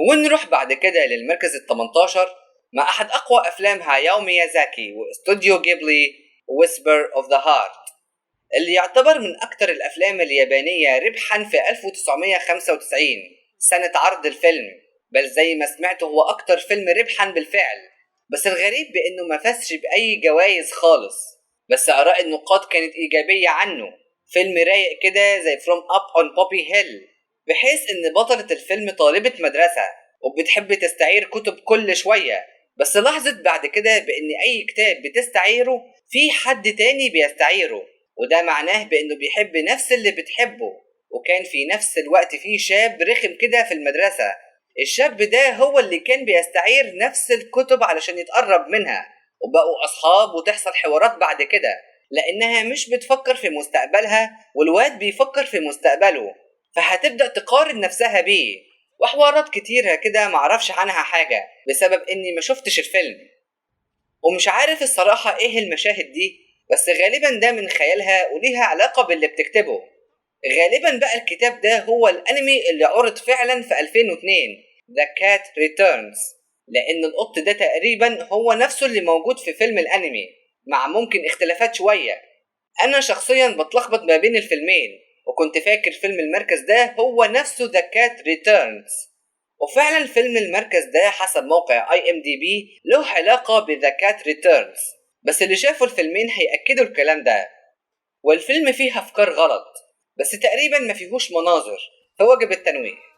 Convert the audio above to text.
ونروح بعد كده للمركز ال 18 مع أحد أقوى أفلام هاياو ميازاكي واستوديو جيبلي Whisper of the Heart، اللي يعتبر من أكتر الأفلام اليابانية ربحاً في 1995 سنة عرض الفيلم، بل زي ما سمعت هو أكتر فيلم ربحاً بالفعل. بس الغريب بأنه ما فازش بأي جوائز خالص، بس آراء النقاد كانت إيجابية عنه. فيلم رايق كده زي From Up on Poppy Hill، بحيث إن بطلة الفيلم طالبة مدرسة وبتحب تستعير كتب كل شوية، بس لاحظت بعد كده بأن أي كتاب بتستعيره في حد تاني بيستعيره، وده معناه بأنه بيحب نفس اللي بتحبه. وكان في نفس الوقت في شاب رخم كده في المدرسة، الشاب ده هو اللي كان بيستعير نفس الكتب علشان يتقرب منها، وبقوا أصحاب وتحصل حوارات بعد كده، لأنها مش بتفكر في مستقبلها والواد بيفكر في مستقبله، فهتبدأ تقارن نفسها بيه، وحوارات كتيرة كده معرفش عنها حاجة بسبب إني ما شفتش الفيلم، ومش عارف الصراحة إيه المشاهد دي، بس غالبا ده من خيالها وليها علاقة باللي بتكتبه. غالبا بقى الكتاب ده هو الأنمي اللي عرض فعلا في 2002 The Cat Returns، لأن القط ده تقريبا هو نفسه اللي موجود في فيلم الأنمي، مع ممكن اختلافات شوية. أنا شخصيا بتلخبط ما بين الفيلمين، وكنت فاكر فيلم المركز ده هو نفسه The Cat Returns، وفعلا فيلم المركز ده حسب موقع IMDb له علاقة ب The Cat Returns، بس اللي شافوا الفيلمين هيأكدوا الكلام ده. والفيلم فيه أفكار غلط، بس تقريبا ما فيهوش مناظر، فواجب التنويه.